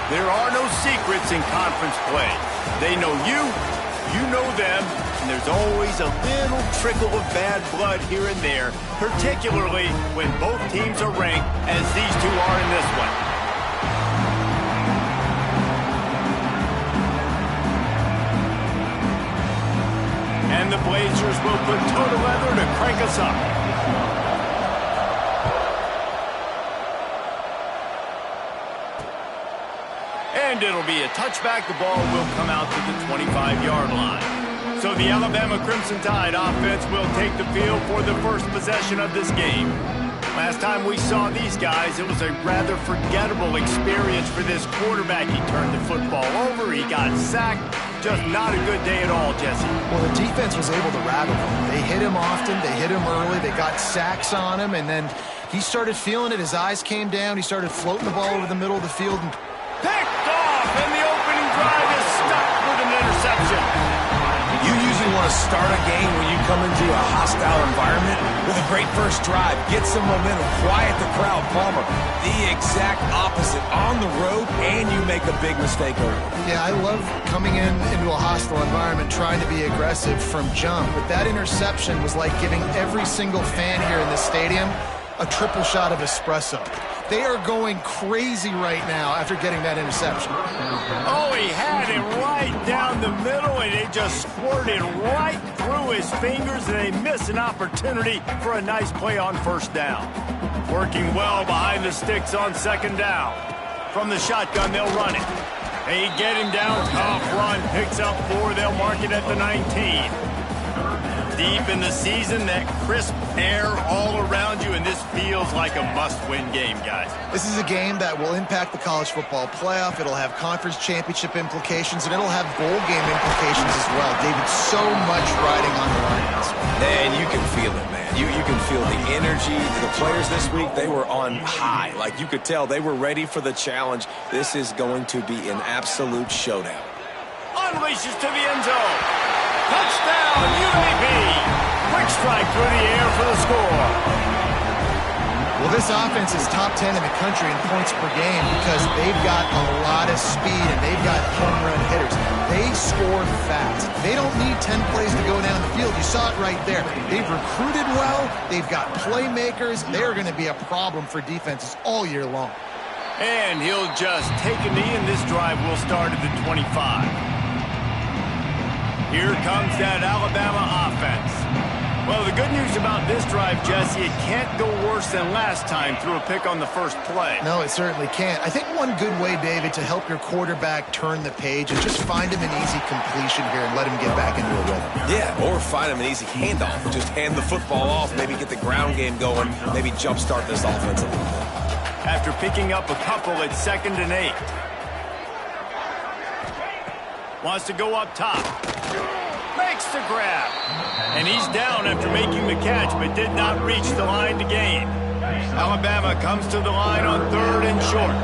There are no secrets in conference play. They know you, you know them, and there's always a little trickle of bad blood here and there, particularly when both teams are ranked as these two are in this one. And the Blazers will put toe to leather to crank us up. And it'll be a touchback. The ball will come out to the 25-yard line. So the Alabama Crimson Tide offense will take the field for the first possession of this game. Last time we saw these guys, it was a rather forgettable experience for this quarterback. He turned the football over, he got sacked. Just not a good day at all, Jesse. Well, the defense was able to rattle him. They hit him often, they hit him early, they got sacks on him, and then he started feeling it. His eyes came down, he started floating the ball over the middle of the field. And picked off, and the opening drive is stuck with an interception. You usually want to start a game when you come into a hostile environment with a great first drive. Get some momentum, quiet the crowd. Palmer, the exact opposite. On the road, and you make a big mistake early. Yeah, I love coming into a hostile environment, trying to be aggressive from jump. But that interception was like giving every single fan here in this stadium a triple shot of espresso. They are going crazy right now after getting that interception. Oh, he had it right down the middle, and it just squirted right through his fingers, and they missed an opportunity for a nice play on first down. Working well behind the sticks on second down. From the shotgun, they'll run it. They get him down, tough run, picks up 4, they'll mark it at the 19. Deep in the season, that crisp air all around you, and this feels like a must-win game, guys. This is a game that will impact the college football playoff. It'll have conference championship implications, and it'll have bowl game implications as well. David, so much riding on the line this one. And you can feel it, man. You can feel the energy. The players this week, they were on high. Like, you could tell they were ready for the challenge. This is going to be an absolute showdown. Unleashes to the end zone. Touchdown, UAB. Quick strike through the air for the score. Well, this offense is top 10 in the country in points per game because they've got a lot of speed and they've got home run hitters. They score fast. They don't need 10 plays to go down the field. You saw it right there. They've recruited well. They've got playmakers. They're going to be a problem for defenses all year long. And he'll just take a knee, and this drive will start at the 25. Here comes that Alabama offense. Well, the good news about this drive, Jesse, it can't go worse than last time through a pick on the first play. No, it certainly can't. I think one good way, David, to help your quarterback turn the page is just find him an easy completion here and let him get back into a rhythm. Yeah, or find him an easy handoff. Just hand the football off, maybe get the ground game going, maybe jumpstart this offense a little bit. After picking up a couple at 2nd and 8. Wants to go up top. Makes the grab. And he's down after making the catch, but did not reach the line to gain. Alabama comes to the line on 3rd and short.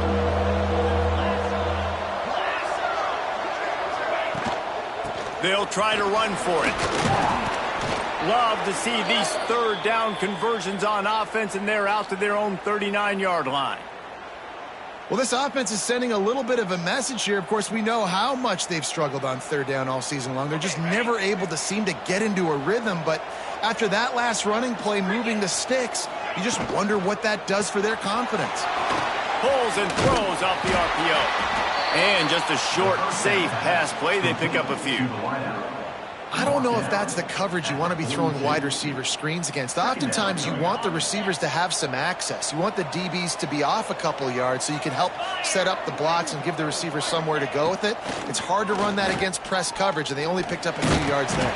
They'll try to run for it. Love to see these 3rd down conversions on offense, and they're out to their own 39-yard line. Well, this offense is sending a little bit of a message here. Of course, we know how much they've struggled on 3rd down all season long. They're just never able to seem to get into a rhythm. But after that last running play, moving the sticks, you just wonder what that does for their confidence. Pulls and throws off the RPO. And just a short, safe pass play. They pick up a few. I don't know if that's the coverage you want to be throwing wide receiver screens against. Oftentimes, you want the receivers to have some access. You want the DBs to be off a couple yards so you can help set up the blocks and give the receiver somewhere to go with it. It's hard to run that against press coverage, and they only picked up a few yards there.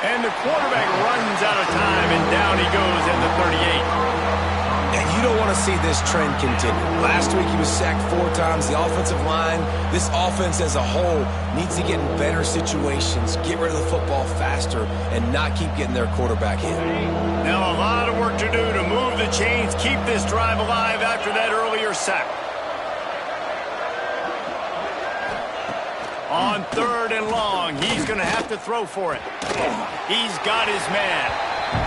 And the quarterback runs out of time, and down he goes at the 38. And you don't want to see this trend continue. Last week he was sacked 4 times. The offensive line, this offense as a whole, needs to get in better situations, get rid of the football faster, and not keep getting their quarterback hit. Now a lot of work to do to move the chains, keep this drive alive after that earlier sack. On 3rd and long, he's going to have to throw for it. He's got his man.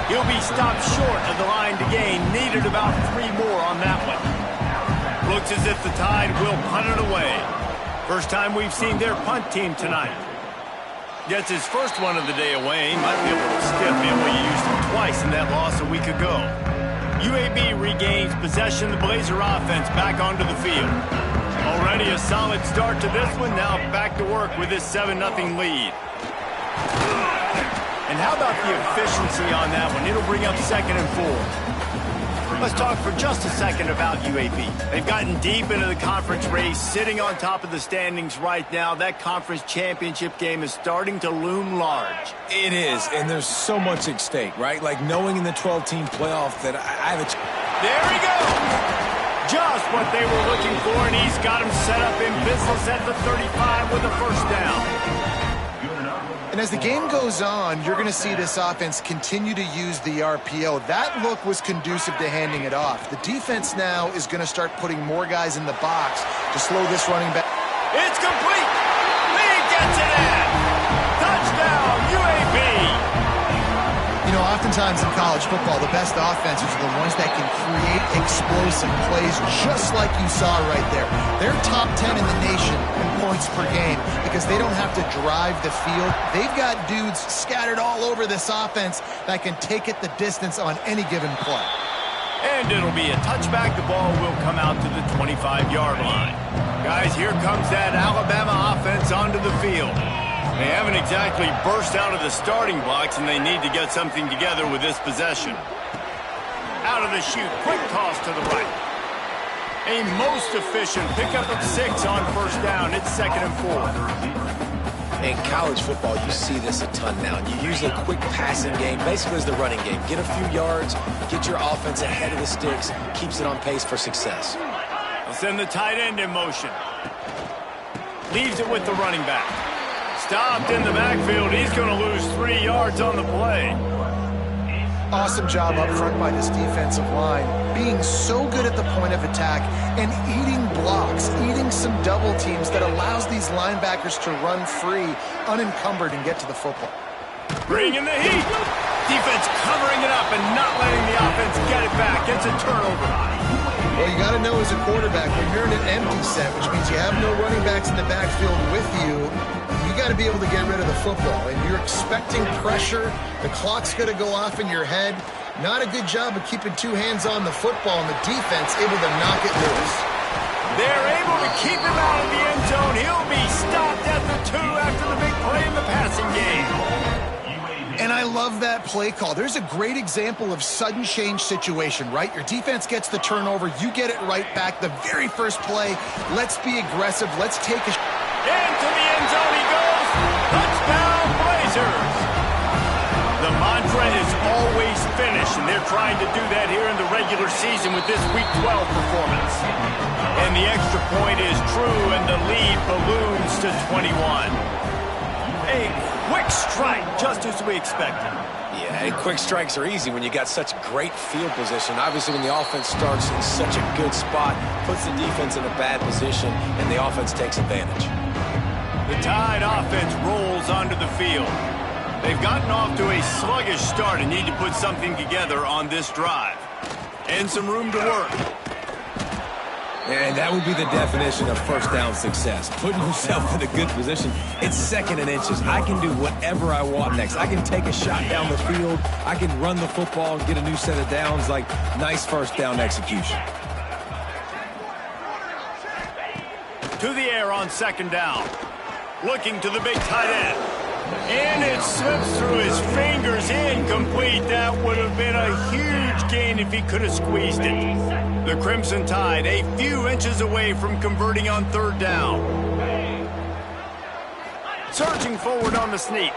He'll be stopped short of the line to gain. Needed about 3 more on that one. Looks as if the Tide will punt it away. First time we've seen their punt team tonight. Gets his first one of the day away. Might be a little stiff, man. We used him twice in that loss a week ago. UAB regains possession. The Blazer offense back onto the field. Already a solid start to this one. Now back to work with this 7-0 lead. And how about the efficiency on that one? It'll bring up 2nd and 4. Let's talk for just a second about UAB. They've gotten deep into the conference race, sitting on top of the standings right now. That conference championship game is starting to loom large. It is, and there's so much at stake, right? Like knowing in the 12-team playoff that I have a... There we go! Just what they were looking for, and he's got him set up in business at the 35 with a first down. And as the game goes on, you're going to see this offense continue to use the RPO. That look was conducive to handing it off. The defense now is going to start putting more guys in the box to slow this running back. It's complete. He gets it in. Touchdown, UAB. You know, oftentimes in college football, the best offenses are the ones that can create explosive plays just like you saw right there. They're top 10 in the nation in points per game because they don't have to drive the field. They've got dudes scattered all over this offense that can take it the distance on any given play. And it'll be a touchback. The ball will come out to the 25-yard line. Guys, here comes that Alabama offense onto the field. They haven't exactly burst out of the starting blocks, and they need to get something together with this possession. Out of the chute, quick toss to the right. A most efficient pickup of 6 on first down. It's 2nd and 4. In college football, you see this a ton now. You use a quick passing game, basically as the running game. Get a few yards, get your offense ahead of the sticks, keeps it on pace for success. They'll send the tight end in motion. Leaves it with the running back. Stopped in the backfield. He's going to lose 3 yards on the play. Awesome job up front by this defensive line, being so good at the point of attack and eating blocks, eating some double teams that allows these linebackers to run free, unencumbered, and get to the football. Bring in the heat. Defense covering it up and not letting the offense get it back. It's a turnover. Well, you got to know as a quarterback, when you're in an empty set, which means you have no running backs in the backfield with you, you got to be able to get rid of the football. And you're expecting pressure. The clock's going to go off in your head. Not a good job of keeping 2 hands on the football, and the defense able to knock it loose. They're able to keep him out of the end zone. He'll be stopped at the 2 after the big play in the passing game. And I love that play call. There's a great example of sudden change situation, right? Your defense gets the turnover. You get it right back. The very first play, let's be aggressive. Let's take a... Into the end zone he goes. Touchdown, Blazers. The mantra is always finish, and they're trying to do that here in the regular season with this Week 12 performance. And the extra point is true, and the lead balloons to 21. A quick strike, just as we expected. Yeah, and quick strikes are easy when you got such great field position. Obviously, when the offense starts in such a good spot, puts the defense in a bad position, and the offense takes advantage. The Tide offense rolls onto the field. They've gotten off to a sluggish start and need to put something together on this drive. And some room to work. And that would be the definition of first down success. Putting yourself in a good position. It's 2nd and inches. I can do whatever I want next. I can take a shot down the field. I can run the football and get a new set of downs. Like, nice first down execution. To the air on 2nd down. Looking to the big tight end. And it slips through his fingers, incomplete. That would have been a huge gain if he could have squeezed it. The Crimson Tide a few inches away from converting on 3rd down. Surging forward on the sneak.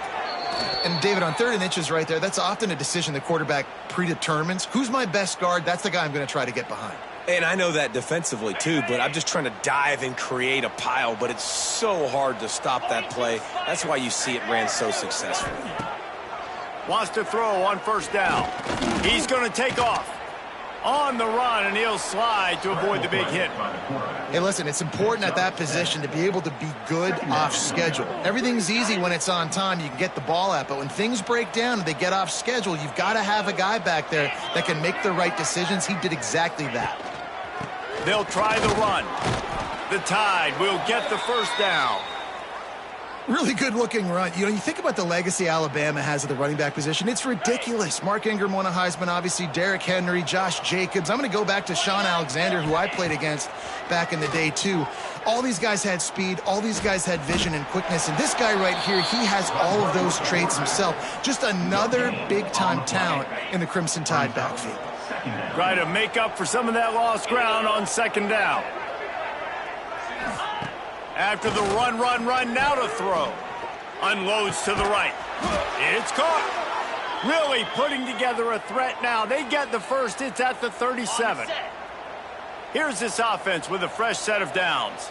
And David, on 3rd and inches right there, that's often a decision the quarterback predetermines. Who's my best guard? That's the guy I'm going to try to get behind. And I know that defensively, too, but I'm just trying to dive and create a pile, but it's so hard to stop that play. That's why you see it ran so successfully. Wants to throw on 1st down. He's going to take off. On the run, and he'll slide to avoid the big hit. Hey, listen, it's important at that position to be able to be good off schedule. Everything's easy when it's on time. You can get the ball out, but when things break down and they get off schedule, you've got to have a guy back there that can make the right decisions. He did exactly that. They'll try the run. The Tide will get the first down. Really good-looking run. You know, you think about the legacy Alabama has at the running back position. It's ridiculous. Mark Ingram won a Heisman, obviously. Derrick Henry, Josh Jacobs. I'm going to go back to Sean Alexander, who I played against back in the day, too. All these guys had speed. All these guys had vision and quickness. And this guy right here, he has all of those traits himself. Just another big-time talent in the Crimson Tide backfield. Try to make up for some of that lost ground on second down. After the run, now to throw. Unloads to the right. It's caught. Really putting together a threat now. They get the first. It's at the 37. Here's this offense with a fresh set of downs.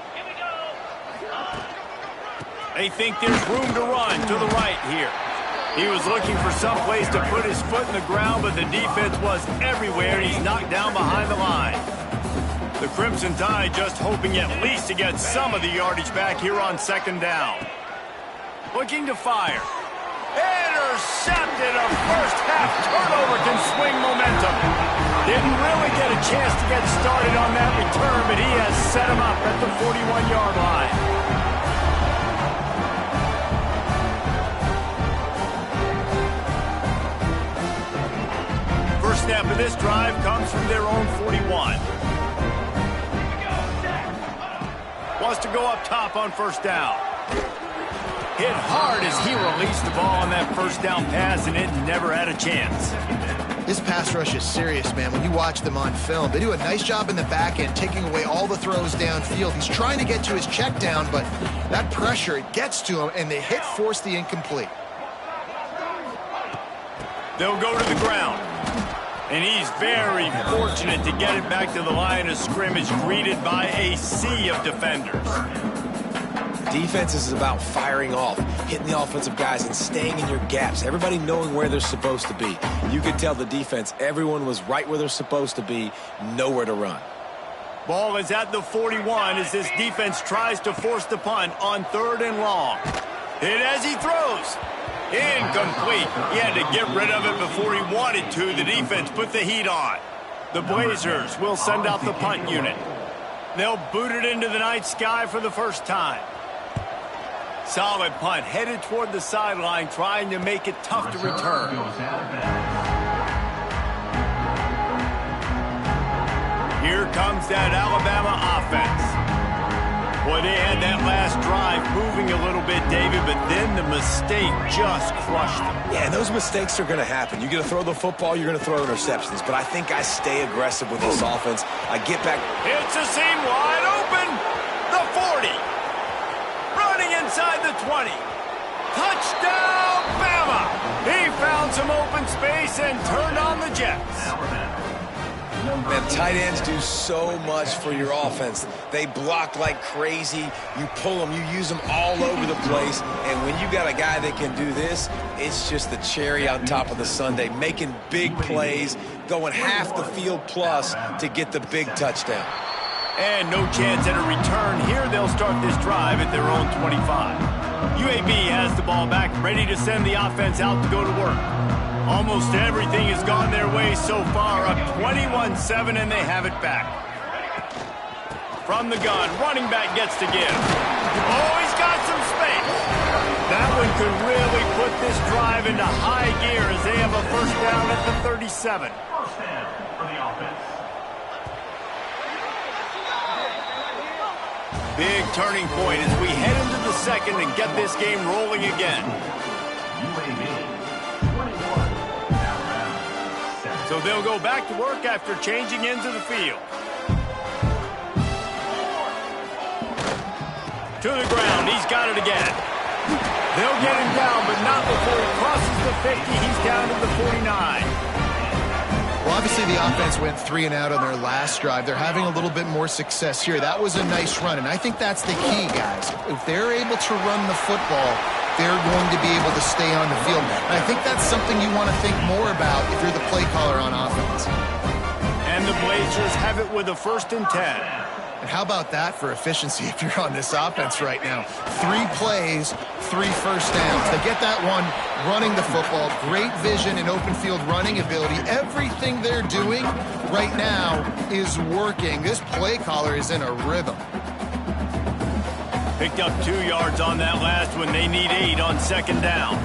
They think there's room to run to the right here. He was looking for some place to put his foot in the ground, but the defense was everywhere, and he's knocked down behind the line. The Crimson Tide just hoping at least to get some of the yardage back here on second down. Looking to fire. Intercepted. A first half turnover can swing momentum. Didn't really get a chance to get started on that return, but he has set him up at the 41-yard line. First snap of this drive comes from their own 41. Wants to go up top on first down. Hit hard as he released the ball on that first down pass, and it never had a chance. This pass rush is serious, man. When you watch them on film, they do a nice job in the back end, taking away all the throws downfield. He's trying to get to his check down, but that pressure, it gets to him, and the hit forced the incomplete. They'll go to the ground. And he's very fortunate to get it back to the line of scrimmage, greeted by a sea of defenders. Defense is about firing off, hitting the offensive guys, and staying in your gaps. Everybody knowing where they're supposed to be. You could tell the defense, everyone was right where they're supposed to be, nowhere to run. Ball is at the 41 as this defense tries to force the punt on 3rd and long. Hit as he throws. Incomplete. He had to get rid of it before he wanted to. The defense put the heat on. The Blazers will send out the punt unit. They'll boot it into the night sky for the first time. Solid punt, headed toward the sideline, trying to make it tough to return. Here comes that Alabama offense. Boy, they had that last drive moving a little bit, David, but then the mistake just crushed them. Yeah, those mistakes are going to happen. You're going to throw the football, you're going to throw interceptions, but I think I stay aggressive with this offense. I get back. It's a seam wide open. The 40. Running inside the 20. Touchdown, Bama. He found some open space and turned on the Jets. Man, tight ends do so much for your offense. They block like crazy. You pull them, you use them all over the place. And when you got a guy that can do this, it's just the cherry on top of the sundae, making big plays, going half the field plus to get the big touchdown. And no chance at a return here. They'll start this drive at their own 25. UAB has the ball back, ready to send the offense out to go to work. Almost everything has gone their way so far, up 21-7, and they have it back. From the gun, running back gets to give. Oh, he's got some space. That one could really put this drive into high gear as they have a first down at the 37. First down for the offense. Big turning point as we head into the second and get this game rolling again. UAB. So they'll go back to work after changing into the field. To the ground. He's got it again. They'll get him down, but not before he crosses the 50. He's down to the 49. Well, obviously the offense went 3 and out on their last drive. They're having a little bit more success here. That was a nice run, and I think that's the key, guys. If they're able to run the football, they're going to be able to stay on the field. And I think that's something you want to think more about if you're the play caller on offense. And the Blazers have it with a 1st and 10. And how about that for efficiency if you're on this offense right now? 3 plays, 3 first downs. They get that one running the football. Great vision and open field running ability. Everything they're doing right now is working. This play caller is in a rhythm. Picked up 2 yards on that last one. They need 8 on second down.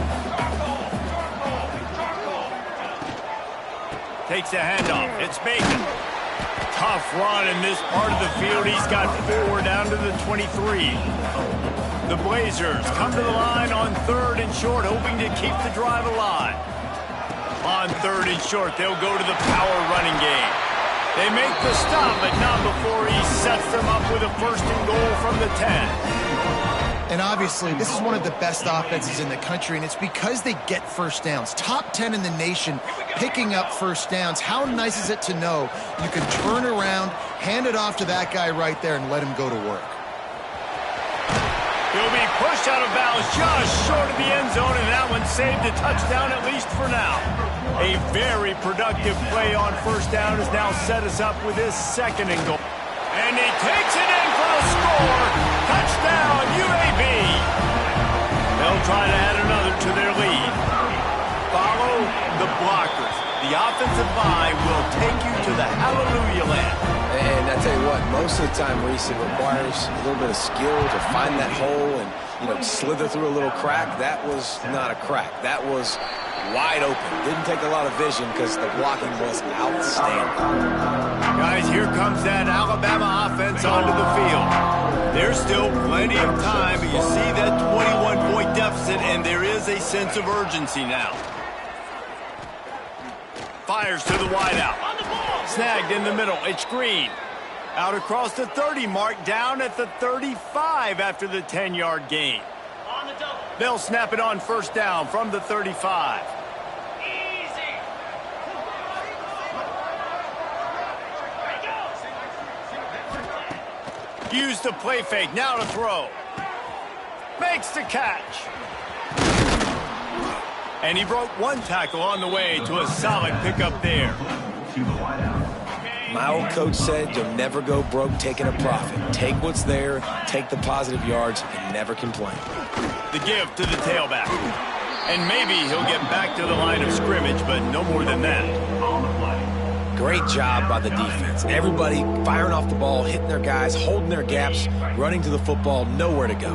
Takes the handoff. It's Bacon. Tough run in this part of the field. He's got 4 down to the 23. The Blazers come to the line on 3rd and short, hoping to keep the drive alive. On 3rd and short, they'll go to the power running game. They make the stop, but not before he sets them up with a 1st and goal from the 10. And obviously, this is one of the best offenses in the country, and it's because they get first downs. Top 10 in the nation picking up first downs. How nice is it to know you can turn around, hand it off to that guy right there, and let him go to work. He'll be pushed out of bounds just short of the end zone, and that one saved a touchdown, at least for now. A very productive play on first down has now set us up with his 2nd and goal. And he takes it in for the score. Touchdown, UAB. They'll try to add another to their lead. Follow the blockers. The offensive line will take you to the hallelujah land. And I tell you what, most of the time, Reese, it requires a little bit of skill to find that hole and, slither through a little crack. That was not a crack. That was wide open. Didn't take a lot of vision because the blocking was outstanding. Guys, here comes that Alabama offense onto the field. There's still plenty of time, but you see that 21-point deficit, and there is a sense of urgency now. Fires to the wideout. Snagged in the middle. It's Green. Out across the 30 mark, down at the 35 after the 10-yard gain. They'll snap it on first down from the 35. Use the play fake, now to throw. Makes the catch. And he broke 1 tackle on the way to a solid pickup there. My old coach said you'll never go broke taking a profit. Take what's there, take the positive yards, and never complain. The give to the tailback. And maybe he'll get back to the line of scrimmage, but no more than that. Great job by the defense. Everybody firing off the ball, hitting their guys, holding their gaps, running to the football, nowhere to go.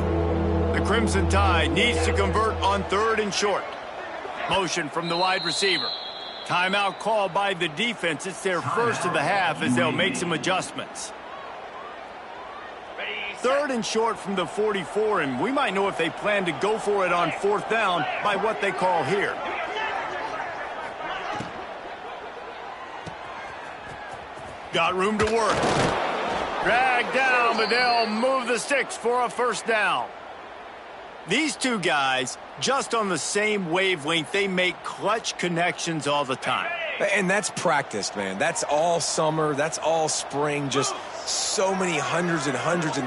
The Crimson Tide needs to convert on 3rd and short. Motion from the wide receiver. Timeout called by the defense. It's their first of the half as they'll make some adjustments. 3rd and short from the 44, and we might know if they plan to go for it on 4th down by what they call here. Got room to work. Dragged down, but they'll move the sticks for a first down. These two guys, just on the same wavelength, they make clutch connections all the time. And that's practice, man. That's all summer. That's all spring. Just so many hundreds and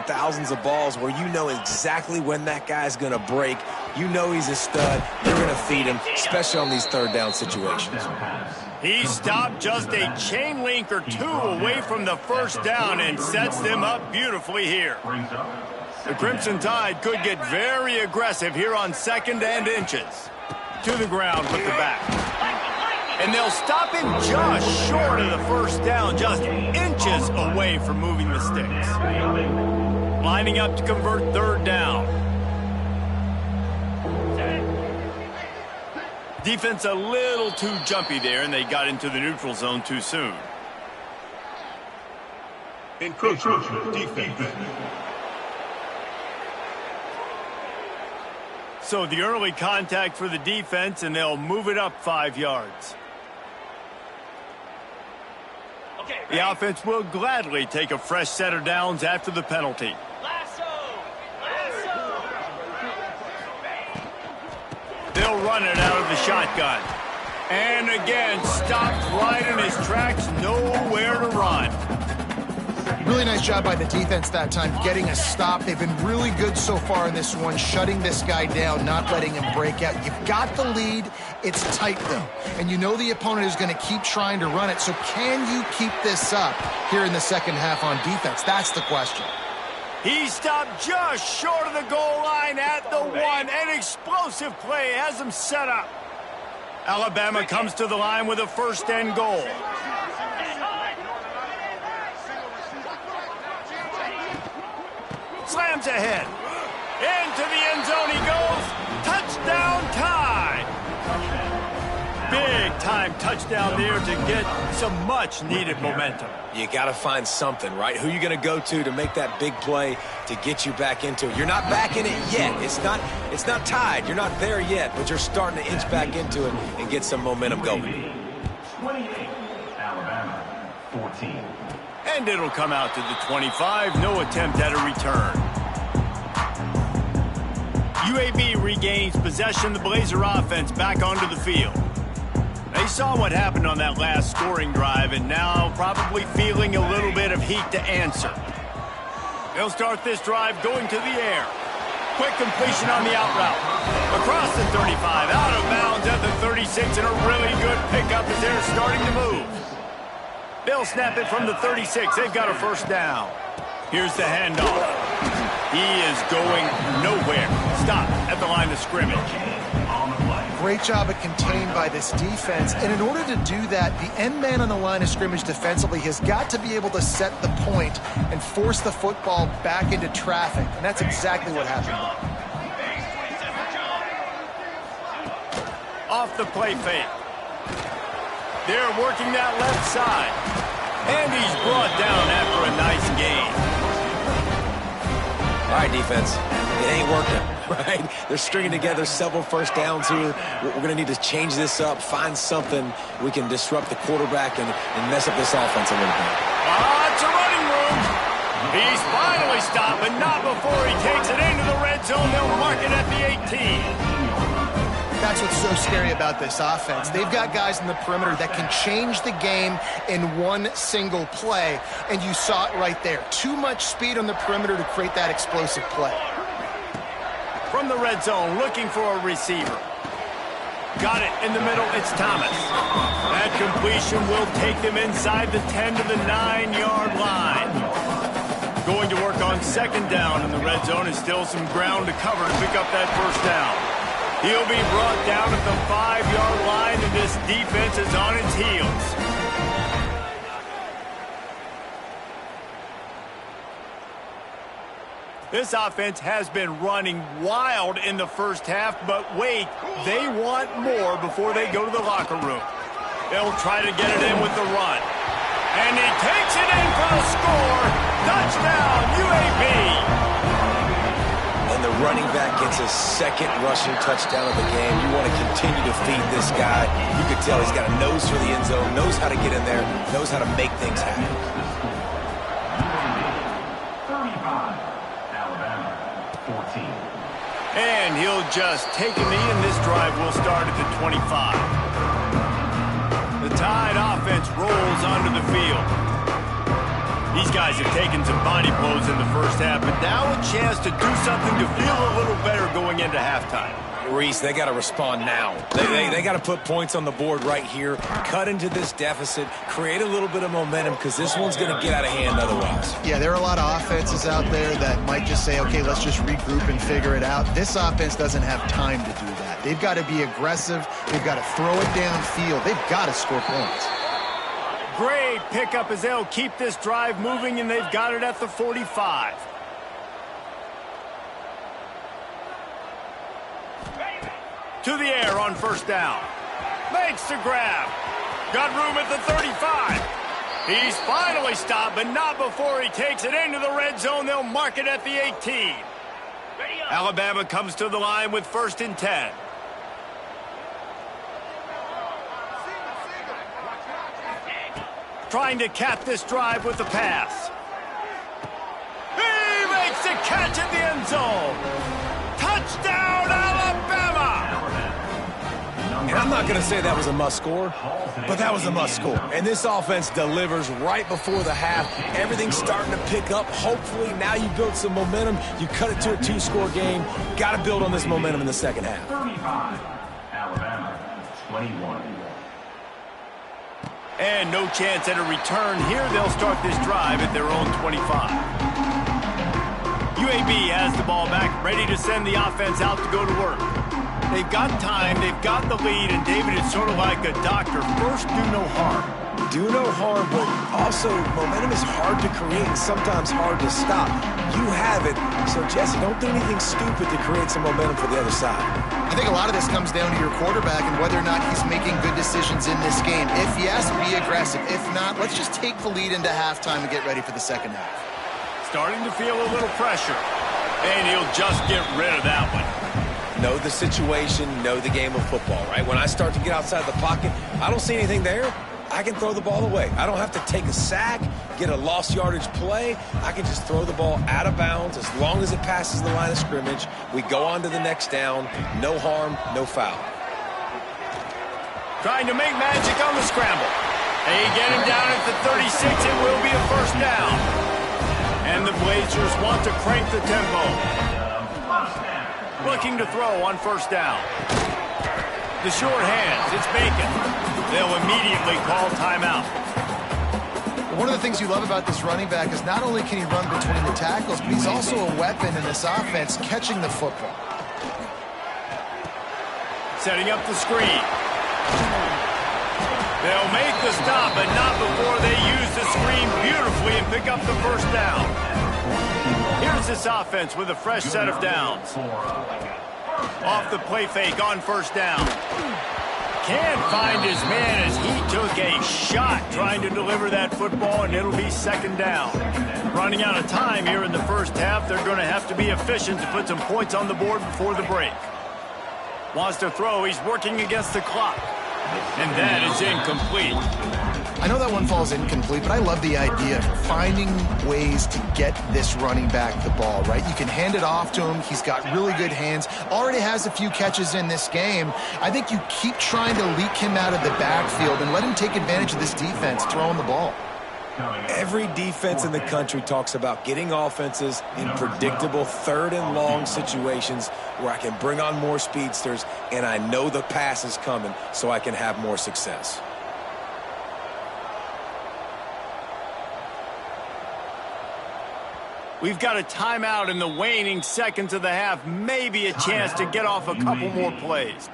thousands of balls where you know exactly when that guy's going to break. You know he's a stud. You're going to feed him, especially on these 3rd down situations. He stopped just a chain link or 2 away from the first down and sets them up beautifully here. The Crimson Tide could get very aggressive here on 2nd and inches. To the ground with the back. And they'll stop him just short of the first down, just inches away from moving the sticks. Lining up to convert 3rd down. Defense a little too jumpy there, and they got into the neutral zone too soon. Encroachment defense. So the early contact for the defense, and they'll move it up 5 yards. The offense will gladly take a fresh set of downs after the penalty. They'll run it out of the shotgun. And again, stopped right in his tracks, nowhere to run. Really nice job by the defense that time, getting a stop. They've been really good so far in this one, shutting this guy down, not letting him break out. You've got the lead. It's tight, though. And you know the opponent is going to keep trying to run it. So can you keep this up here in the second half on defense? That's the question. He stopped just short of the goal line at the one. An explosive play has him set up. Alabama comes to the line with a first and goal. Slams ahead. Into the end zone he goes. Touchdown time. Big time touchdown there to get some much needed momentum. You got to find something, right? Who you going to go to make that big play to get you back into it? You're not back in it yet. It's not tied. You're not there yet, but you're starting to inch back into it and get some momentum going. 28, Alabama, 14. And it'll come out to the 25. No attempt at a return. UAB regains possession. The Blazer offense back onto the field. They saw what happened on that last scoring drive and now probably feeling a little bit of heat to answer. They'll start this drive going to the air. Quick completion on the out route. Across the 35, out of bounds at the 36, and a really good pickup as they're starting to move. They'll snap it from the 36. They've got a first down. Here's the handoff. He is going nowhere. Stop at the line of scrimmage. Great job at contained by this defense. And in order to do that, the end man on the line of scrimmage defensively has got to be able to set the point and force the football back into traffic. And that's exactly what happened. Off the play fake. They're working that left side. And he's brought down after a nice gain. All right, defense. It ain't working, right? They're stringing together several first downs here. We're going to need to change this up, find something we can disrupt the quarterback and mess up this offense a little bit. It's a running room. He's finally stopped, but not before he takes it into the red zone. They'll mark it at the 18. That's what's so scary about this offense. They've got guys in the perimeter that can change the game in one single play, and you saw it right there. Too much speed on the perimeter to create that explosive play. From the red zone, looking for a receiver. Got it in the middle, it's Thomas. That completion will take them inside the 10 to the 9-yard line. Going to work on second down in the red zone, and still some ground to cover to pick up that first down. He'll be brought down at the 5-yard line, and this defense is on its heels. This offense has been running wild in the first half, but wait, they want more before they go to the locker room. They'll try to get it in with the run. And he takes it in for the score. Touchdown, UAB. And the running back gets his second rushing touchdown of the game. You want to continue to feed this guy. You can tell he's got a nose for the end zone, knows how to get in there, knows how to make things happen. And he'll just take a knee, and this drive will start at the 25. The Tide offense rolls onto the field. These guys have taken some body blows in the first half, but now a chance to do something to feel a little better going into halftime. Reese, they got to respond now. They got to put points on the board right here, cut into this deficit, create a little bit of momentum, because this one's going to get out of hand otherwise. Yeah, there are a lot of offenses out there that might just say, okay, let's just regroup and figure it out. This offense doesn't have time to do that. They've got to be aggressive. They've got to throw it downfield. They've got to score points. Great pickup as they'll keep this drive moving, and they've got it at the 45. To the air on first down. Makes the grab. Got room at the 35. He's finally stopped, but not before he takes it into the red zone. They'll mark it at the 18. Alabama comes to the line with first and 10. Trying to cap this drive with the pass. He makes the catch at the end zone. Touchdown, Alabama! And I'm I'm not going to say that was a must-score, but that was a must-score. And this offense delivers right before the half. Everything's starting to pick up. Hopefully, now you build some momentum. You cut it to a 2-score game. Got to build on this momentum in the second half. 35, Alabama, 21. And no chance at a return here. They'll start this drive at their own 25. UAB has the ball back, ready to send the offense out to go to work. They've got time, they've got the lead, and David, it's sort of like a doctor. First, do no harm. Do no harm, but also momentum is hard to create and sometimes hard to stop. You have it, so Jesse, don't do anything stupid to create some momentum for the other side. I think a lot of this comes down to your quarterback and whether or not he's making good decisions in this game. If yes, be aggressive. If not, let's just take the lead into halftime and get ready for the second half. Starting to feel a little pressure, and he'll just get rid of that one. Know the situation, know the game of football, right? When I start to get outside the pocket, I don't see anything there. I can throw the ball away. I don't have to take a sack, get a lost yardage play. I can just throw the ball out of bounds as long as it passes the line of scrimmage. We go on to the next down. No harm, no foul. Trying to make magic on the scramble. They get him down at the 36. It will be a first down. And the Blazers want to crank the tempo. Looking to throw on first down. The short hands, it's Bacon. They'll immediately call timeout. One of the things you love about this running back is not only can he run between the tackles, but he's also a weapon in this offense catching the football. Setting up the screen. They'll make the stop, but not before they use the screen beautifully and pick up the first down. Here's this offense with a fresh set of downs. Off the play fake on first down. Can't find his man as he took a shot trying to deliver that football, and it'll be second down. Running out of time here in the first half. They're going to have to be efficient to put some points on the board before the break. Wants to throw. He's working against the clock. And that is incomplete. I know that one falls incomplete, but I love the idea of finding ways to get this running back the ball, right? You can hand it off to him. He's got really good hands. Already has a few catches in this game. I think you keep trying to leak him out of the backfield and let him take advantage of this defense throwing the ball. Every defense in the country talks about getting offenses in predictable third and long situations where I can bring on more speedsters and I know the pass is coming so I can have more success. We've got a timeout in the waning seconds of the half. Maybe a chance to get off a couple more plays.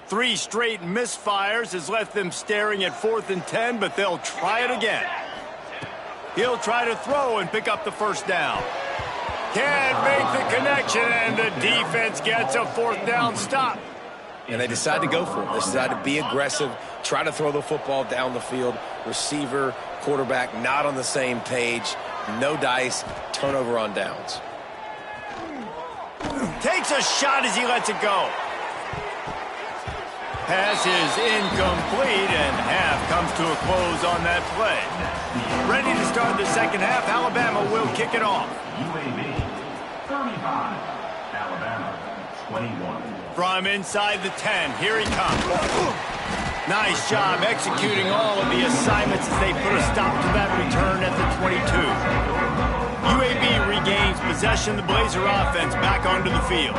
Three straight misfires has left them staring at 4th and 10, but they'll try it again. He'll try to throw and pick up the first down. Can't make the connection, and the defense gets a 4th down stop. And they decide to go for it. They decide to be aggressive, try to throw the football down the field. Receiver, quarterback, not on the same page. No dice, turnover on downs. Takes a shot as he lets it go. Pass is incomplete, and half comes to a close on that play. Ready to start the second half. Alabama will kick it off. UAB, 35, Alabama, 21. From inside the 10, here he comes. Nice job executing all of the assignments as they put a stop to that return at the 22. UAB regains possession. The Blazer offense back onto the field.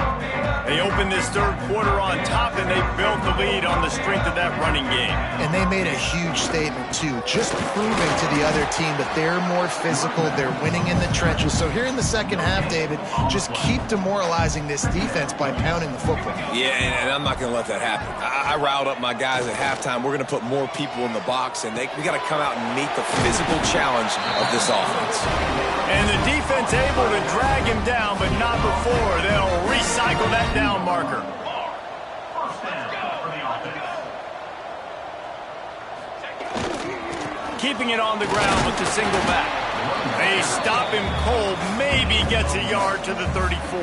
They open this third quarter on top, and they built the lead on the strength of that running game. And they made a huge statement, too, just proving to the other team that they're more physical, they're winning in the trenches. So here in the second half, David, just keep demoralizing this defense by pounding the football. Yeah, and I'm not going to let that happen. I riled up my guys at halftime. We're going to put more people in the box, and we got to come out and meet the physical challenge of this offense. And the defense able to drag him down, but not before they'll recycle that down marker. First down for the offense. Keeping it on the ground with the single back. They stop him cold, maybe gets a yard to the 34.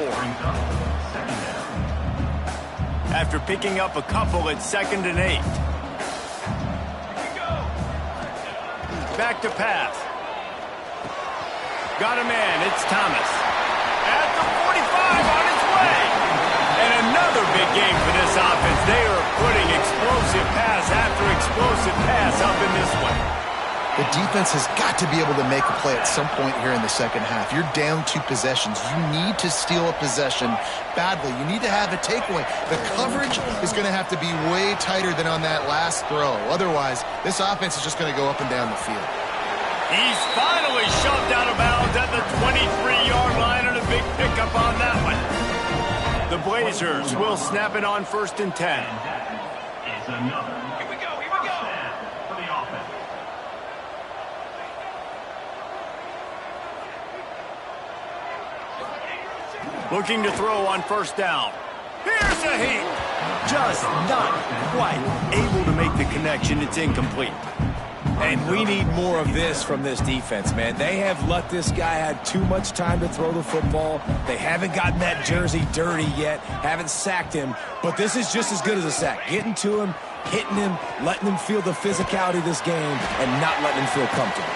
After picking up a couple at 2nd and 8. back to pass. Got a man. It's Thomas. At the 45 on its way. And another big game for this offense. They are putting explosive pass after explosive pass up in this one. The defense has got to be able to make a play at some point here in the second half. You're down 2 possessions. You need to steal a possession badly. You need to have a takeaway. The coverage is going to have to be way tighter than on that last throw. Otherwise, this offense is just going to go up and down the field. He's finally shoved out of bounds at the 23-yard line, and a big pickup on that one. The Blazers will snap it on 1st and 10. It's another. Here we go. For the offense. Looking to throw on 1st down. Here's a heat. Just not quite able to make the connection. It's incomplete. And we need more of this from this defense, man. They have let this guy have too much time to throw the football. They haven't gotten that jersey dirty yet, haven't sacked him. But this is just as good as a sack. Getting to him, hitting him, letting him feel the physicality of this game, and not letting him feel comfortable.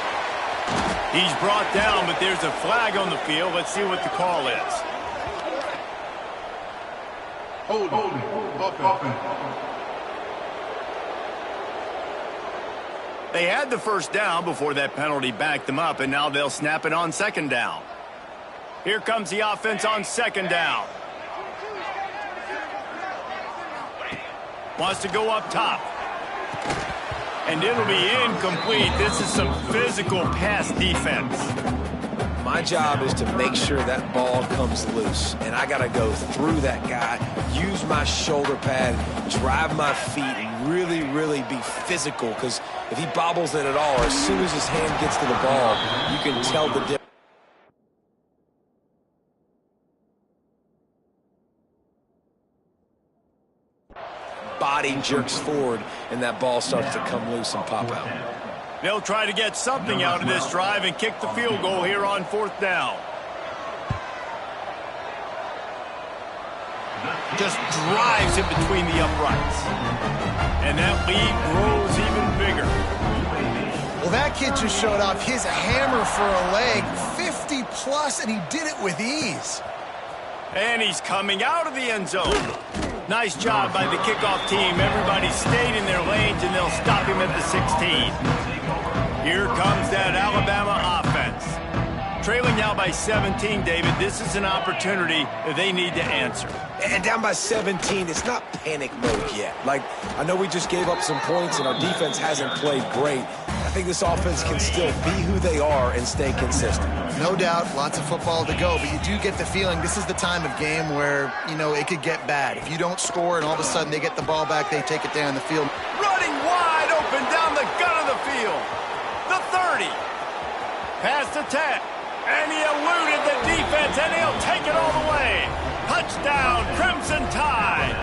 He's brought down, but there's a flag on the field. Let's see what the call is. Holding. They had the 1st down before that penalty backed them up, and now they'll snap it on 2nd down. Here comes the offense on 2nd down. Wants to go up top. And it'll be incomplete. This is some physical pass defense. My job is to make sure that ball comes loose, and I got to go through that guy, use my shoulder pad, drive my feet, and really, really be physical, because if he bobbles it at all, as soon as his hand gets to the ball, you can tell the difference. Body jerks forward, and that ball starts to come loose and pop out. They'll try to get something out of this drive and kick the field goal here on 4th down. Just drives it between the uprights. And that lead grows even bigger. Well, that kid just showed off his hammer for a leg, 50-plus, and he did it with ease. And he's coming out of the end zone. Nice job by the kickoff team. Everybody stayed in their lanes, and they'll stop him at the 16. Here comes that Alabama offense. Trailing now by 17, David. This is an opportunity that they need to answer. And down by 17, it's not panic mode yet. Like, I know we just gave up some points, and our defense hasn't played great. I think this offense can still be who they are and stay consistent. No doubt, lots of football to go, but you do get the feeling this is the time of game where, you know, it could get bad. If you don't score and all of a sudden they get the ball back, they take it down the field. Running wide open down the gut of the field. The 30. Past the 10. And he eluded the defense, and he'll take it all the way. Touchdown, Crimson Tide.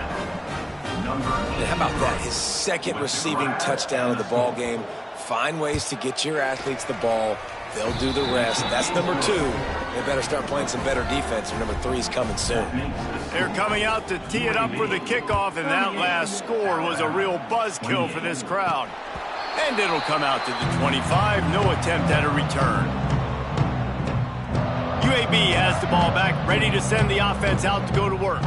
And how about that? His 2nd receiving touchdown of the ball game. Find ways to get your athletes the ball. They'll do the rest. That's number 2. They better start playing some better defense, or number 3's coming soon. They're coming out to tee it up for the kickoff, and that last score was a real buzzkill for this crowd. And it'll come out to the 25. No attempt at a return. UAB has the ball back, ready to send the offense out to go to work.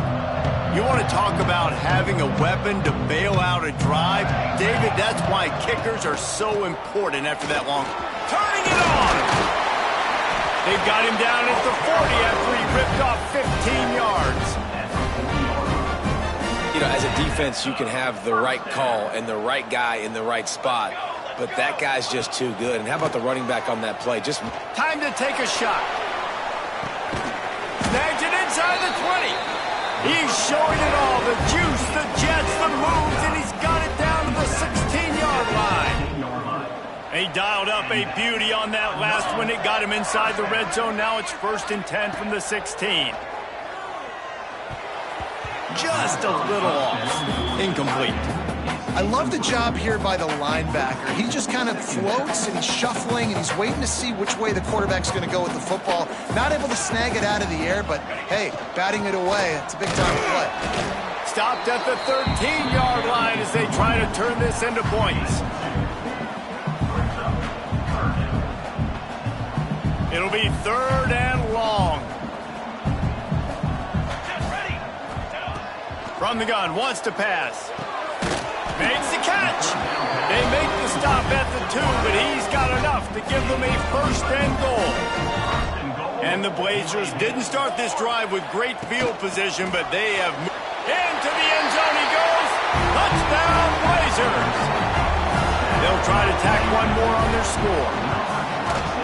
You want to talk about having a weapon to bail out a drive? David, that's why kickers are so important after that long. Turning it on! They've got him down at the 40 after he ripped off 15 yards. You know, as a defense, you can have the right call and the right guy in the right spot, but that guy's just too good. And how about the running back on that play? Just time to take a shot. Snags it inside the 20. He's showing it all. The juice, the jets, the moves, and he's got it down to the 16-yard line. He dialed up a beauty on that last one. It got him inside the red zone. Now it's 1st and 10 from the 16. Just a little off. Incomplete. I love the job here by the linebacker. He just kind of floats and he's shuffling and he's waiting to see which way the quarterback's going to go with the football. Not able to snag it out of the air, but hey, batting it away, it's a big time play. Stopped at the 13-yard line as they try to turn this into points. It'll be 3rd and long. From the gun, wants to pass. Makes the catch. They make the stop at the 2, but he's got enough to give them a 1st and goal. And the Blazers didn't start this drive with great field position, but they have moved into the end zone. He goes. Touchdown, Blazers. They'll try to tack one more on their score.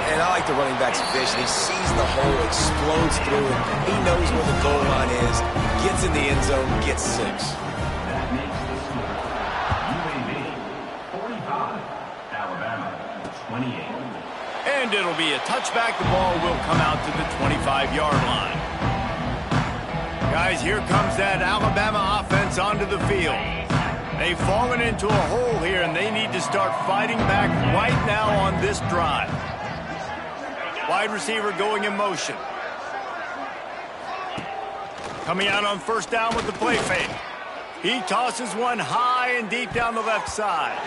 And I like the running back's vision. He sees the hole, explodes through it. He knows where the goal line is, gets in the end zone, gets 6. That makes the score UAB 45, Alabama 28. And it'll be a touchback. The ball will come out to the 25-yard line. Guys, here comes that Alabama offense onto the field. They've fallen into a hole here, and they need to start fighting back right now on this drive. Wide receiver going in motion. Coming out on 1st down with the play fake. He tosses one high and deep down the left side.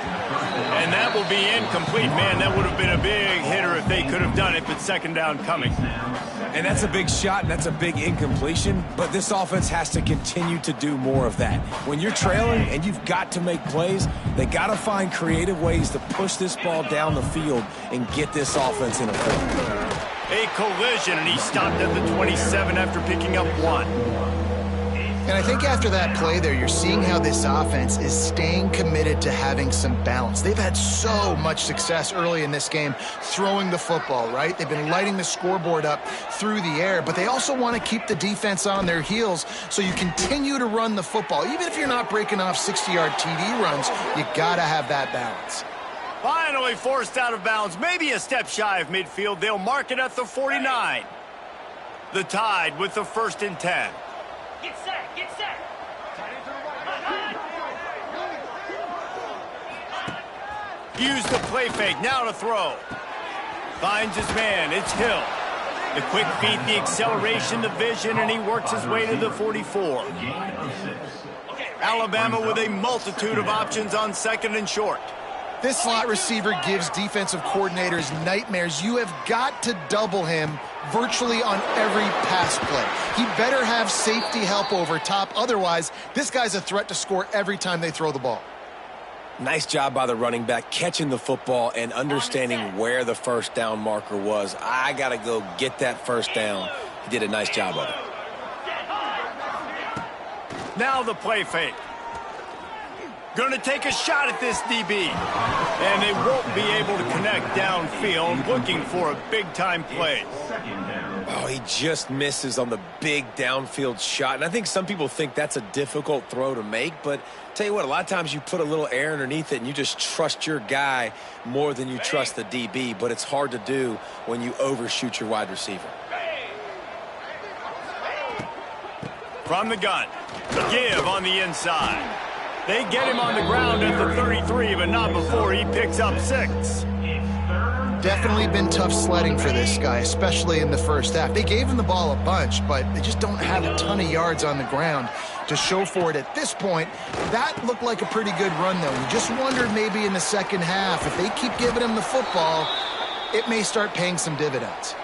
And that will be incomplete. Man, that would have been a big hitter if they could have done it, but 2nd down coming. And that's a big shot, and that's a big incompletion, but this offense has to continue to do more of that. When you're trailing and you've got to make plays, they got to find creative ways to push this ball down the field and get this offense in a flow. A collision, and he stopped at the 27 after picking up 1. And I think after that play there, you're seeing how this offense is staying committed to having some balance. They've had so much success early in this game throwing the football, right? They've been lighting the scoreboard up through the air, but they also want to keep the defense on their heels so you continue to run the football. Even if you're not breaking off 60-yard TD runs, you got to have that balance. Finally forced out of bounds, maybe a step shy of midfield. They'll mark it at the 49. The Tide with the 1st and 10. Get set, get set. Use the play fake, now to throw. Finds his man, it's Hill. The quick feet, the acceleration, the vision, and he works his way to the 44. Alabama with a multitude of options on 2nd and short. This slot receiver gives defensive coordinators nightmares. You have got to double him virtually on every pass play. He better have safety help over top. Otherwise, this guy's a threat to score every time they throw the ball. Nice job by the running back catching the football and understanding where the 1st down marker was. I got to go get that 1st down. He did a nice job of it. Now the play fake. Going to take a shot at this DB. And they won't be able to connect downfield, looking for a big-time play. Oh, he just misses on the big downfield shot. And I think some people think that's a difficult throw to make. But tell you what, a lot of times you put a little air underneath it and you just trust your guy more than you trust the DB. But it's hard to do when you overshoot your wide receiver. From the gun. Give on the inside. They get him on the ground at the 33, but not before he picks up 6. Definitely been tough sledding for this guy, especially in the 1st half. They gave him the ball a bunch, but they just don't have a ton of yards on the ground to show for it at this point. That looked like a pretty good run, though. You just wondered maybe in the 2nd half, if they keep giving him the football, it may start paying some dividends.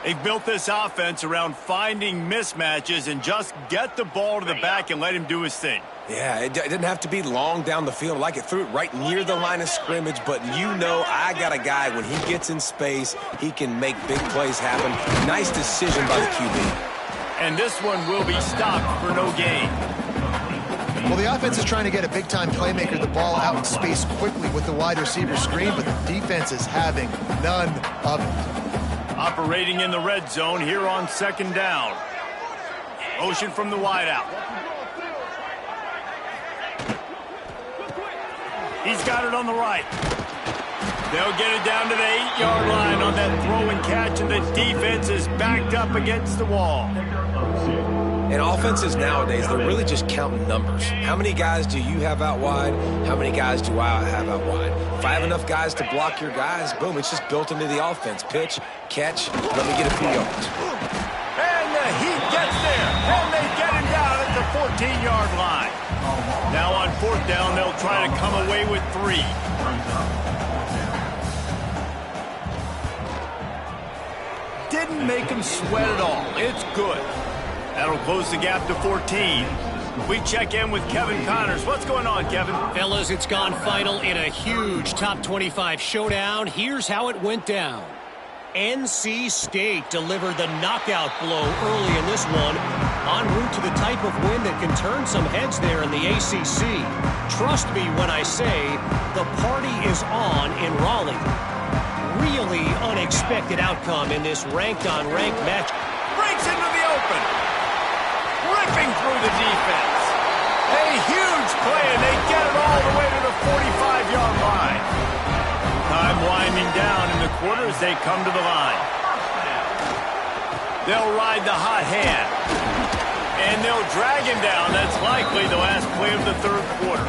They've built this offense around finding mismatches and just get the ball to the back and let him do his thing. Yeah, it didn't have to be long down the field. Like it threw it right near the line of scrimmage, but you know I got a guy, when he gets in space, he can make big plays happen. Nice decision by the QB. And this one will be stopped for no gain. Well, the offense is trying to get a big-time playmaker the ball out in space quickly with the wide receiver screen, but the defense is having none of it. Operating in the red zone here on 2nd down. Motion from the wideout. He's got it on the right. They'll get it down to the 8-yard line on that throw and catch, and the defense is backed up against the wall. And offenses nowadays, they're really just counting numbers. How many guys do you have out wide? How many guys do I have out wide? If I have enough guys to block your guys, boom, it's just built into the offense. Pitch, catch, let me get a few yards. And the Heat gets there, and they get him down at the 14-yard line. Now on 4th down, they'll try to come away with 3. Doesn't make him sweat at all. It's good. That'll close the gap to 14. We check in with Kevin Connors. What's going on, Kevin? Fellas, it's gone final in a huge top 25 showdown. Here's how it went down. NC State delivered the knockout blow early in this one, en route to the type of win that can turn some heads there in the ACC. Trust me when I say the party is on in Raleigh. Really unexpected outcome in this ranked-on-ranked match. Breaks into the open. Ripping through the defense. A huge play, and they get it all the way to the 45-yard line. Time winding down in the quarter as they come to the line. They'll ride the hot hand. And they'll drag him down. That's likely the last play of the third quarter.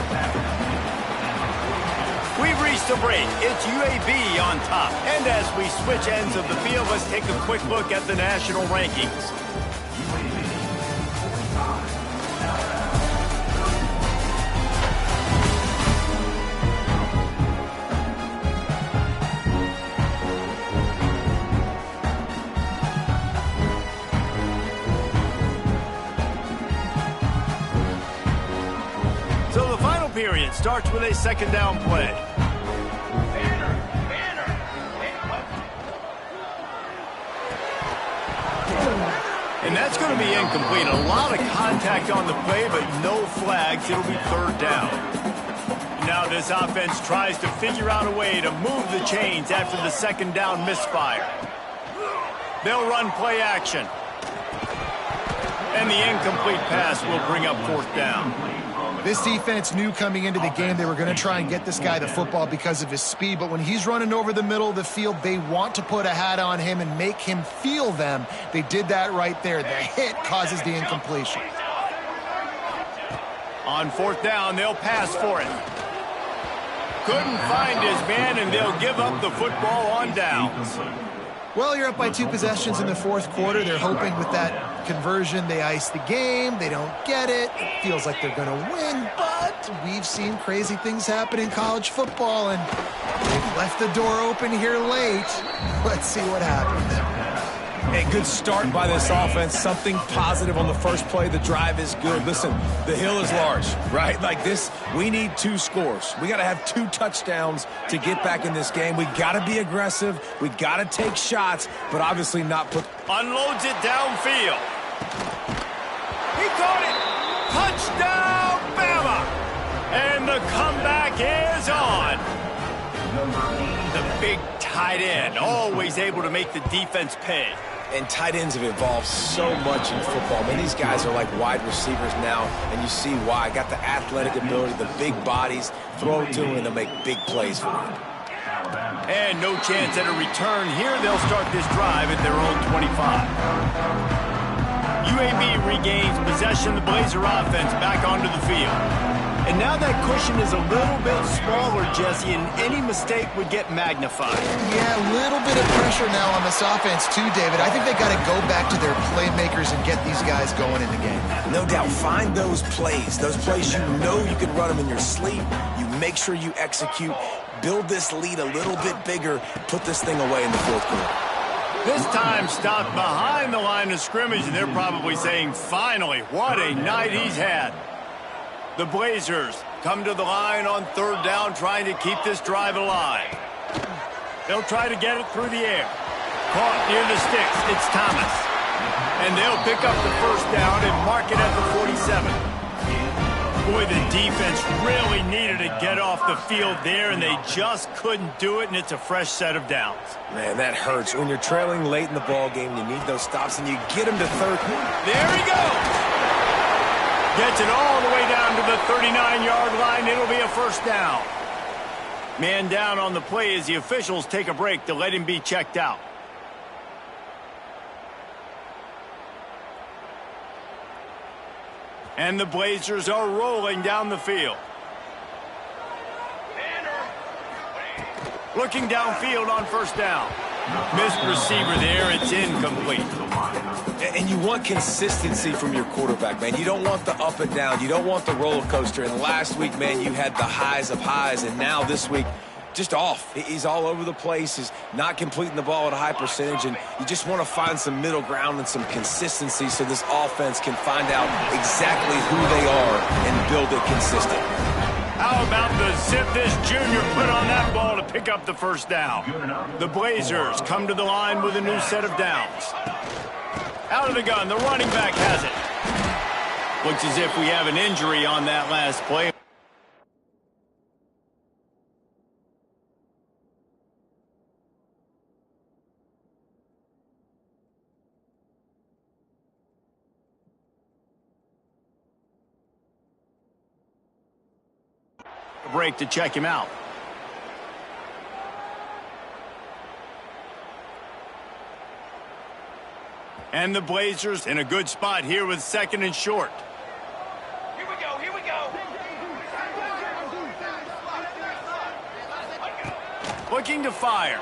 We've reached a break. It's UAB on top. And as we switch ends of the field, let's take a quick look at the national rankings. So the final period starts with a second down play. And that's going to be incomplete. A lot of contact on the play, but no flags. It'll be third down. Now this offense tries to figure out a way to move the chains after the second down misfire. They'll run play action. And the incomplete pass will bring up fourth down. This defense knew coming into the game they were going to try and get this guy the football because of his speed, but when he's running over the middle of the field, they want to put a hat on him and make him feel them. They did that right there. The hit causes the incompletion. On fourth down, they'll pass for it. Couldn't find his man, and they'll give up the football on downs. Well, you're up by 2 possessions in the fourth quarter. They're hoping with that conversion they ice the game. They don't get it. It feels like they're going to win, but we've seen crazy things happen in college football, and they've left the door open here late. Let's see what happens. A good start by this offense. Something positive on the first play. The drive is good. Listen, the hill is large, right? Like this, we need 2 scores. We got to have 2 touchdowns to get back in this game. We got to be aggressive. We got to take shots, but obviously not put... Unloads it downfield. He caught it. Touchdown, Bama. And the comeback is on. The big tight end, always able to make the defense pay. And tight ends have evolved so much in football. Man, these guys are like wide receivers now, and you see why. Got the athletic ability, the big bodies, throw it to them, and they'll make big plays for them. And no chance at a return here. They'll start this drive at their own 25. UAB regains possession of the Blazer offense back onto the field. And now that cushion is a little bit smaller, Jesse, and any mistake would get magnified. Yeah, a little bit of pressure now on this offense too, David. I think they got to go back to their playmakers and get these guys going in the game. No doubt. Find those plays you know you can run them in your sleep. You make sure you execute. Build this lead a little bit bigger. Put this thing away in the fourth quarter. This time stopped behind the line of scrimmage, and they're probably saying, finally, what a night he's had. The Blazers come to the line on third down, trying to keep this drive alive. They'll try to get it through the air. Caught near the sticks. It's Thomas. And they'll pick up the first down and mark it at the 47. Boy, the defense really needed to get off the field there, and they just couldn't do it, and it's a fresh set of downs. Man, that hurts. When you're trailing late in the ball game, you need those stops, and you get them to third. There he goes. Gets it all the way down to the 39-yard line. It'll be a first down. Man down on the play as the officials take a break to let him be checked out. And the Blazers are rolling down the field. Looking downfield on first down. Missed receiver there. It's incomplete. And you want consistency from your quarterback, man. You don't want the up and down. You don't want the roller coaster. And last week, man, you had the highs of highs. And now this week, just off. He's all over the place. He's not completing the ball at a high percentage, and you just want to find some middle ground and some consistency so this offense can find out exactly who they are and build it consistent. How about the zip this junior put on that ball to pick up the first down? The Blazers come to the line with a new set of downs. Out of the gun, the running back has it. Looks as if we have an injury on that last play. Break to check him out. And the Blazers in a good spot here with 2nd and short. Here we go, here we go. Looking to fire.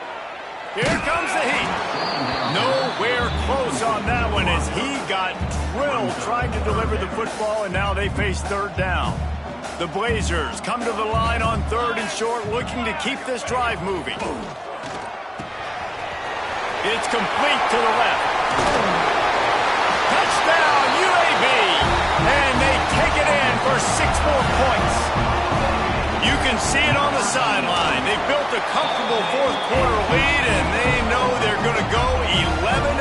Here comes the heat. Nowhere close on that one as he got drilled trying to deliver the football, and now they face 3rd down. The Blazers come to the line on 3rd and short, looking to keep this drive moving. It's complete to the left. Touchdown, UAB! And they take it in for 6 more points. You can see it on the sideline. They built a comfortable 4th quarter lead, and they know they're going to go 11-0.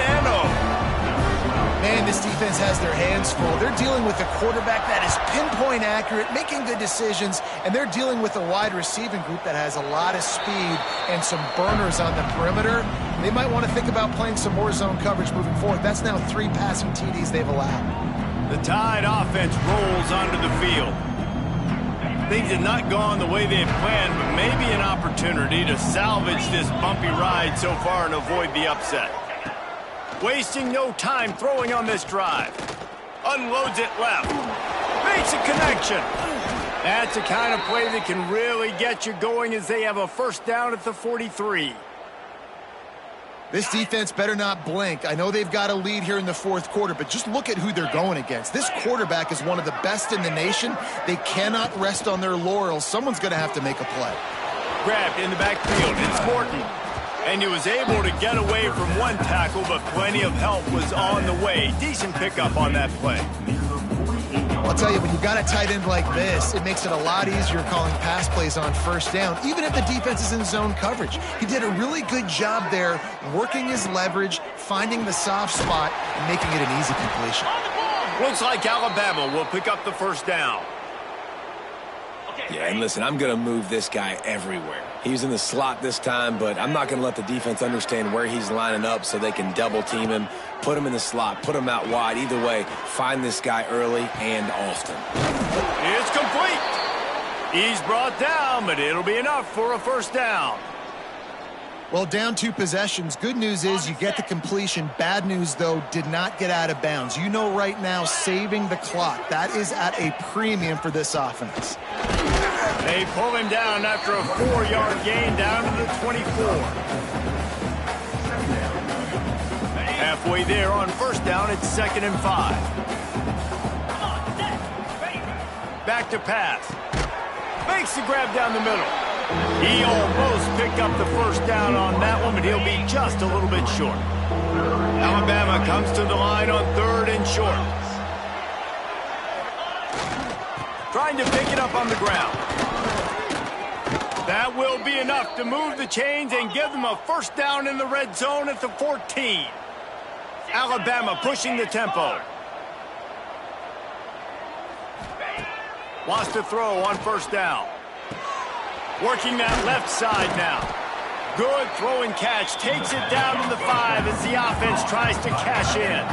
Man, this defense has their hands full. They're dealing with a quarterback that is pinpoint accurate, making good decisions, and they're dealing with a wide receiving group that has a lot of speed and some burners on the perimeter. They might want to think about playing some more zone coverage moving forward. That's now 3 passing TDs they've allowed. The Tide offense rolls onto the field. Things have not gone the way they had planned, but maybe an opportunity to salvage this bumpy ride so far and avoid the upset. Wasting no time throwing on this drive. Unloads it left. Makes a connection. That's the kind of play that can really get you going as they have a 1st down at the 43. This defense better not blink. I know they've got a lead here in the 4th quarter, but just look at who they're going against. This quarterback is one of the best in the nation. They cannot rest on their laurels. Someone's going to have to make a play. Grabbed in the backfield. It's Morton. And he was able to get away from one tackle, but plenty of help was on the way. Decent pickup on that play. I'll tell you, when you've got a tight end like this, it makes it a lot easier calling pass plays on 1st down, even if the defense is in zone coverage. He did a really good job there, working his leverage, finding the soft spot, and making it an easy completion. Looks like Alabama will pick up the 1st down. Yeah, and listen, I'm going to move this guy everywhere. He's in the slot this time, but I'm not going to let the defense understand where he's lining up so they can double team him, put him in the slot, put him out wide. Either way, find this guy early and often. It's complete. He's brought down, but it'll be enough for a 1st down. Well, down 2 possessions. Good news is you get the completion. Bad news, though, did not get out of bounds. You know right now, saving the clock. That is at a premium for this offense. They pull him down after a 4-yard gain down to the 24. Halfway there on 1st down, it's 2nd and 5. Back to pass. Makes the grab down the middle. He almost picked up the 1st down on that one, but he'll be just a little bit short. Alabama comes to the line on 3rd and short. Trying to pick it up on the ground. That will be enough to move the chains and give them a 1st down in the red zone at the 14. Alabama pushing the tempo. Wants to throw on 1st down. Working that left side now. Good throw and catch. Takes it down to the 5 as the offense tries to cash in.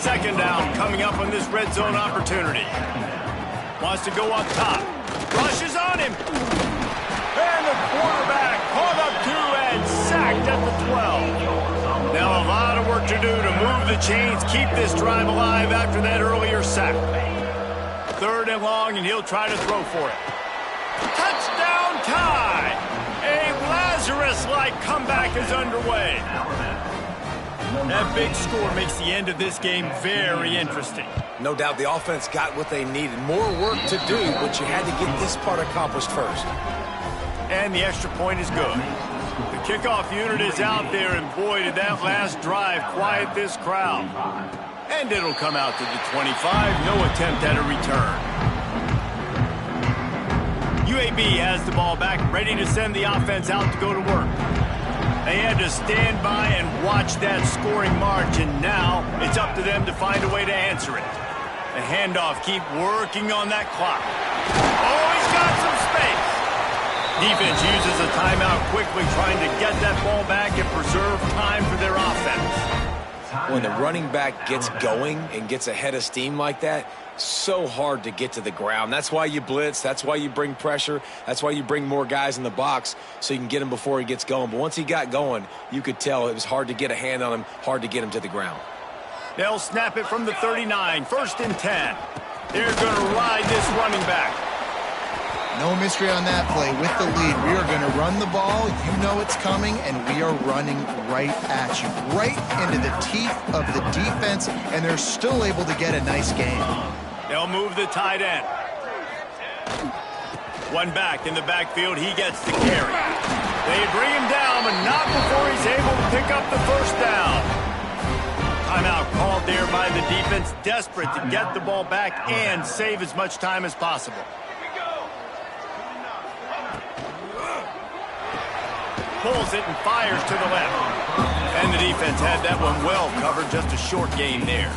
2nd down coming up on this red zone opportunity. Wants to go up top. Rushes on him. And the quarterback caught up to and sacked at the 12. Now a lot of work to do to move the chains, keep this drive alive after that earlier sack. 3rd and long, and he'll try to throw for it. Touchdown Tide! A Lazarus-like comeback is underway. That big score makes the end of this game very interesting. No doubt the offense got what they needed. More work to do, but you had to get this part accomplished first. And the extra point is good. The kickoff unit is out there, and boy, did that last drive quiet this crowd. And it'll come out to the 25. No attempt at a return. UAB has the ball back, ready to send the offense out to go to work. They had to stand by and watch that scoring march, and now it's up to them to find a way to answer it. The handoff, keep working on that clock. Oh, he's got some space. Defense uses a timeout quickly, trying to get that ball back and preserve time for their offense. When the running back gets going and gets ahead of steam like that, so hard to get to the ground. That's why you blitz. That's why you bring pressure. That's why you bring more guys in the box so you can get him before he gets going. But once he got going, you could tell it was hard to get a hand on him, hard to get him to the ground. They'll snap it from the 39, 1st and 10. They're going to ride this running back. No mystery on that play. With the lead, we are going to run the ball. You know it's coming, and we are running right at you, right into the teeth of the defense, and they're still able to get a nice game. They'll move the tight end. One back in the backfield. He gets the carry. They bring him down, but not before he's able to pick up the first down. Timeout called there by the defense, desperate to get the ball back and save as much time as possible. Pulls it and fires to the left. And the defense had that one well covered. Just a short game there.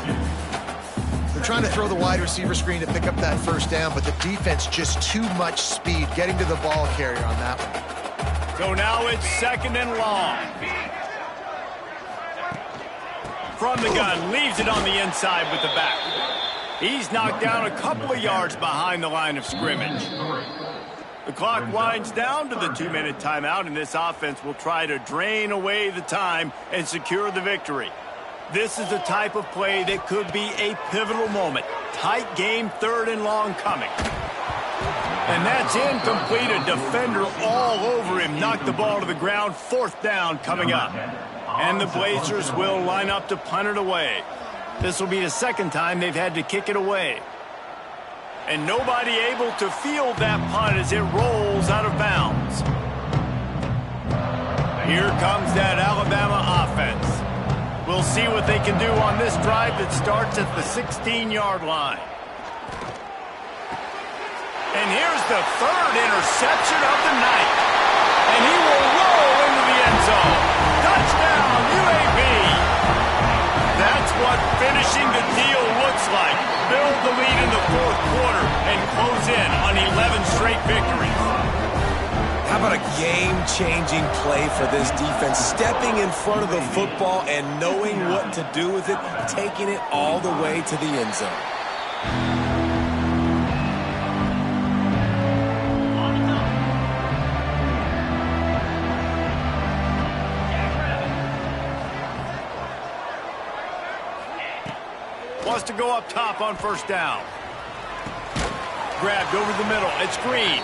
They're trying to throw the wide receiver screen to pick up that first down, but the defense just too much speed getting to the ball carrier on that one. So now it's 2nd and long. From the gun, leaves it on the inside with the back. He's knocked down a couple of yards behind the line of scrimmage. The clock winds down to the 2-minute timeout, and this offense will try to drain away the time and secure the victory. This is the type of play that could be a pivotal moment. Tight game, 3rd and long coming. And that's incomplete. A defender all over him. Knocked the ball to the ground. 4th down coming up. And the Blazers will line up to punt it away. This will be the 2nd time they've had to kick it away. And nobody able to field that punt as it rolls out of bounds. Here comes that Alabama offense. We'll see what they can do on this drive that starts at the 16-yard line. And here's the 3rd interception of the night. And he will roll into the end zone. Touchdown, UAB. That's what finishing the deal looks like. Build the lead in the 4th quarter and close in on 11 straight victories. How about a game-changing play for this defense? Stepping in front of the football and knowing what to do with it, taking it all the way to the end zone. Wants to go up top on 1st down. Grabbed over the middle. It's Green.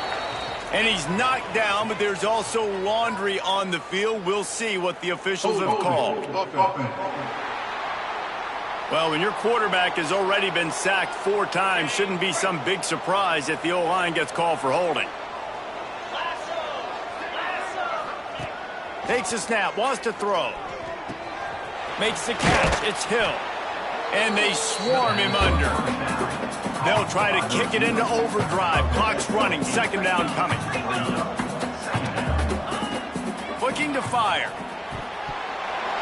And he's knocked down, but there's also laundry on the field. We'll see what the officials have called. Well, when your quarterback has already been sacked 4 times, shouldn't be some big surprise if the O-line gets called for holding. Takes a snap, wants to throw. Makes the catch. It's Hill. And they swarm him under. They'll try to kick it into overdrive. Clock's running. 2nd down coming. Looking to fire.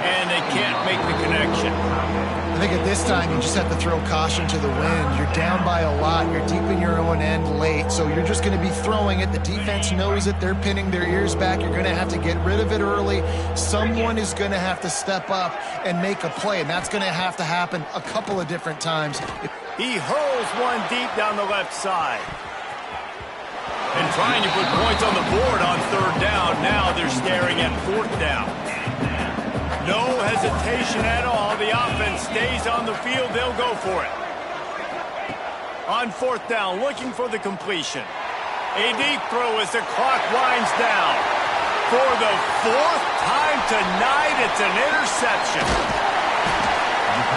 And they can't make the connection. I think at this time you just have to throw caution to the wind. You're down by a lot. You're deep in your own end late. So you're just going to be throwing it. The defense knows it. They're pinning their ears back. You're going to have to get rid of it early. Someone is going to have to step up and make a play. And that's going to have to happen a couple of different times. He hurls one deep down the left side. And trying to put points on the board on 3rd down. Now they're staring at 4th down. No hesitation at all. The offense stays on the field. They'll go for it. On 4th down, looking for the completion. A deep throw as the clock winds down. For the 4th time tonight, it's an interception.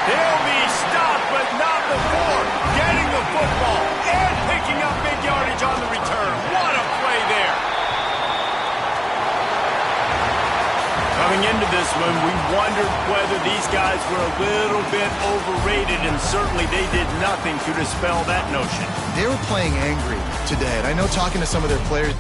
They'll be stopped, but not before getting the football and picking up big yardage on the return. What a play there. when we wondered whether these guys were a little bit overrated, and certainly they did nothing to dispel that notion. They were playing angry today, and I know talking to some of their players,